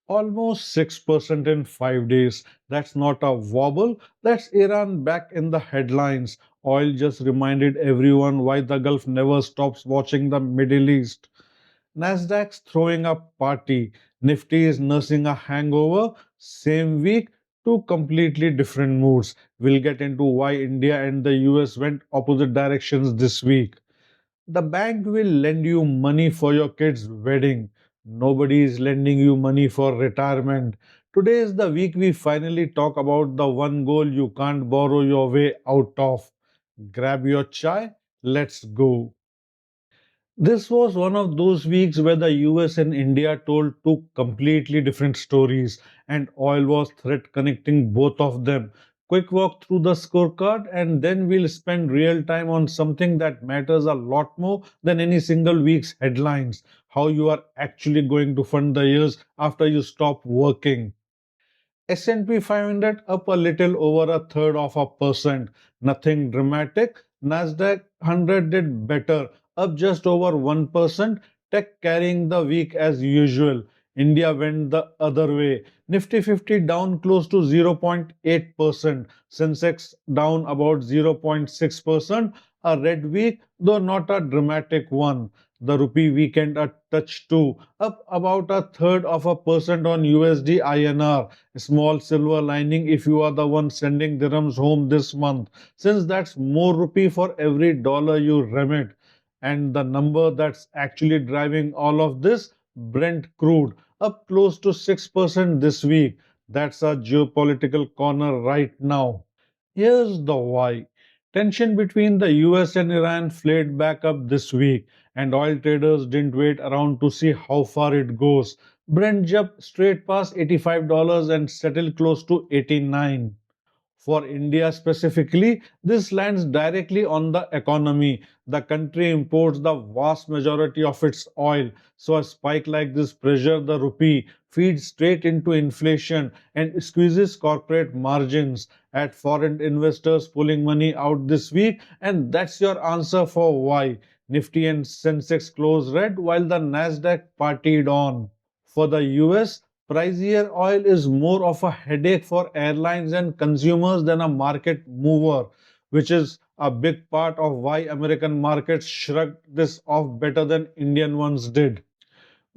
Almost 6% in 5 days. That's not a wobble, that's Iran back in the headlines. Oil just reminded everyone why the Gulf never stops watching the Middle East. Nasdaq's throwing a party. Nifty is nursing a hangover. Same week, two completely different moods. We'll get into why India and the US went opposite directions this week. The bank will lend you money for your kid's wedding. Nobody is lending you money for retirement. Today is the week we finally talk about the one goal you can't borrow your way out of. Grab your chai, let's go. This was one of those weeks where the US and India told two completely different stories, and oil was thread connecting both of them. Quick walk through the scorecard, and then we'll spend real time on something that matters a lot more than any single week's headlines: how you are actually going to fund the years after you stop working. S&P 500 up a little over a third of a percent. Nothing dramatic. Nasdaq 100 did better, up just over 1%. Tech carrying the week as usual. India went the other way. Nifty 50 down close to 0.8%. Sensex down about 0.6%. A red week, though not a dramatic one. The rupee weakened a touch too, up about a third of a percent on USD INR. Small silver lining if you are the one sending dirhams home this month, since that's more rupee for every dollar you remit. And the number that's actually driving all of this, Brent crude, up close to 6% this week. That's a geopolitical corner right now. Here's the why. Tension between the US and Iran flared back up this week, and oil traders didn't wait around to see how far it goes. Brent jumped straight past $85 and settled close to 89. For India specifically, this lands directly on the economy. The country imports the vast majority of its oil, so a spike like this pressure the rupee, feeds straight into inflation and squeezes corporate margins at foreign investors pulling money out this week. And that's your answer for why Nifty and Sensex closed red while the Nasdaq partied on. For the US, pricier oil is more of a headache for airlines and consumers than a market mover, which is a big part of why American markets shrugged this off better than Indian ones did.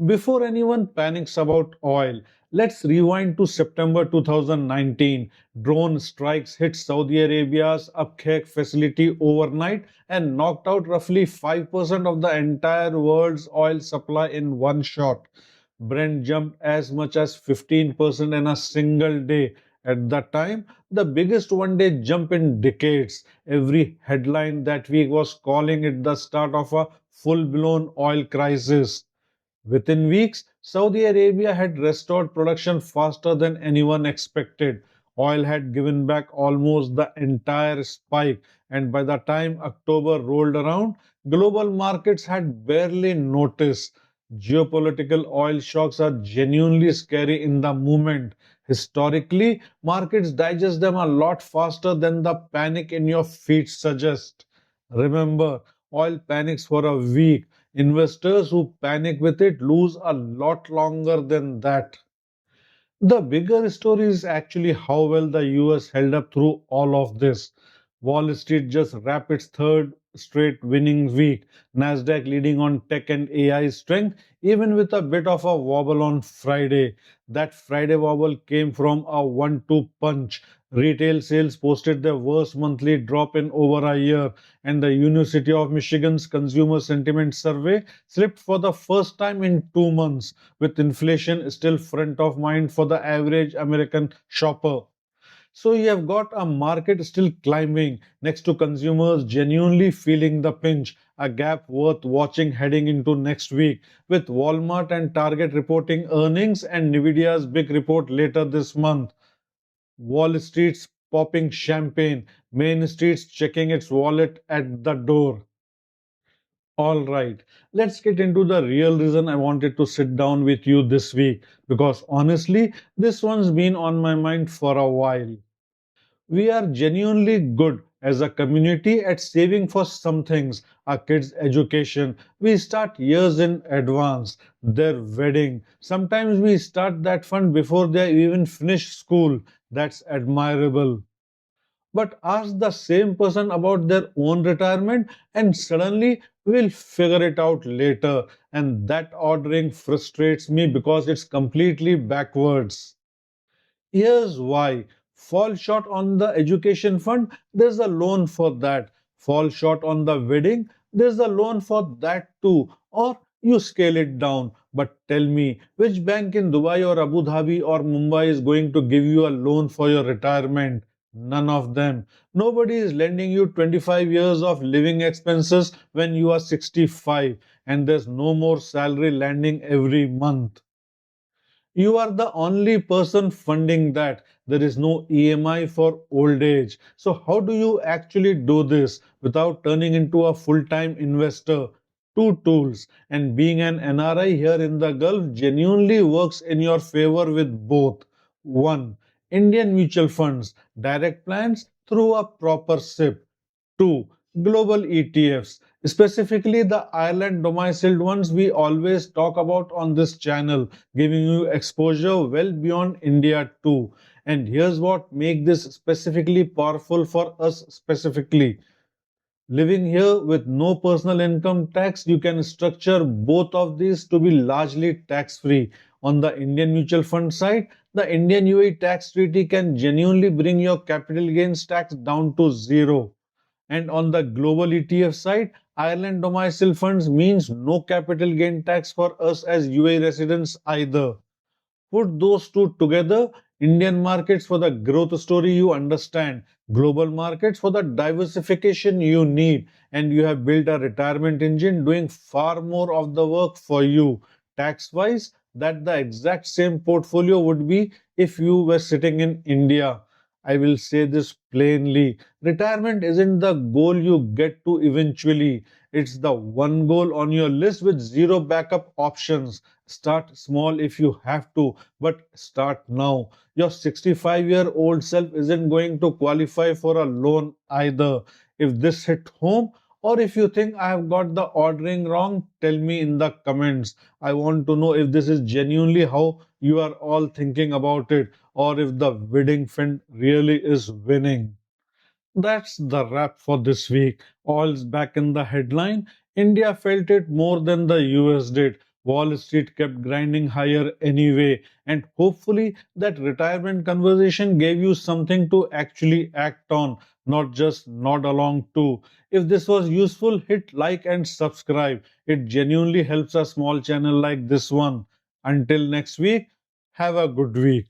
Before anyone panics about oil, let's rewind to September 2019. Drone strikes hit Saudi Arabia's Abqaiq facility overnight and knocked out roughly 5% of the entire world's oil supply in one shot. Brent jumped as much as 15% in a single day. At the time, the biggest one day jump in decades. Every headline that week was calling it the start of a full blown oil crisis. Within weeks, Saudi Arabia had restored production faster than anyone expected. Oil had given back almost the entire spike, and by the time October rolled around, global markets had barely noticed. Geopolitical oil shocks are genuinely scary in the moment. Historically, markets digest them a lot faster than the panic in your feet suggests. Remember, oil panics for a week. Investors who panic with it lose a lot longer than that. The bigger story is actually how well the US held up through all of this. Wall Street just wrapped its third straight winning week. Nasdaq leading on tech and AI strength, even with a bit of a wobble on Friday. That Friday wobble came from a 1-2 punch. Retail sales posted their worst monthly drop in over a year, and the University of Michigan's Consumer Sentiment Survey slipped for the first time in 2 months, with inflation still front of mind for the average American shopper. So you have got a market still climbing next to consumers genuinely feeling the pinch, a gap worth watching heading into next week, with Walmart and Target reporting earnings and Nvidia's big report later this month. Wall Street's popping champagne, Main Street's checking its wallet at the door. All right, let's get into the real reason I wanted to sit down with you this week, because honestly, this one's been on my mind for a while. We are genuinely good as a community at saving for some things, our kids' education. We start years in advance, their wedding. Sometimes we start that fund before they even finish school. That's admirable. But ask the same person about their own retirement, and suddenly we'll figure it out later. And that ordering frustrates me because it's completely backwards. Here's why. Fall short on the education fund, there's a loan for that. Fall short on the wedding, there's a loan for that too. Or you scale it down. But tell me, which bank in Dubai or Abu Dhabi or Mumbai is going to give you a loan for your retirement? None of them. Nobody is lending you 25 years of living expenses when you are 65 and there's no more salary landing every month. You are the only person funding that. There is no EMI for old age. So, how do you actually do this without turning into a full time investor? Two tools, and being an NRI here in the Gulf genuinely works in your favor with both. One, Indian mutual funds, direct plans through a proper SIP. Two, global ETFs, specifically the Ireland domiciled ones we always talk about on this channel, giving you exposure well beyond India too. And here's what makes this specifically powerful for us specifically. Living here with no personal income tax, you can structure both of these to be largely tax free. On the Indian mutual fund side, the Indian UAE tax treaty can genuinely bring your capital gains tax down to zero. And on the global ETF side, Ireland domicile funds means no capital gain tax for us as UAE residents either. Put those two together, Indian markets for the growth story you understand, global markets for the diversification you need, and you have built a retirement engine doing far more of the work for you. Tax wise, that the exact same portfolio would be if you were sitting in India. I will say this plainly. Retirement isn't the goal you get to eventually. It's the one goal on your list with zero backup options. Start small if you have to, but start now. Your 65-year-old self isn't going to qualify for a loan either. If this hit home, or if you think I have got the ordering wrong, tell me in the comments. I want to know if this is genuinely how you are all thinking about it, or if the wedding fund really is winning. That's the wrap for this week. Oil's back in the headline. India felt it more than the US did. Wall Street kept grinding higher anyway. And hopefully, that retirement conversation gave you something to actually act on, not just nod along to. If this was useful, hit like and subscribe. It genuinely helps a small channel like this one. Until next week, have a good week.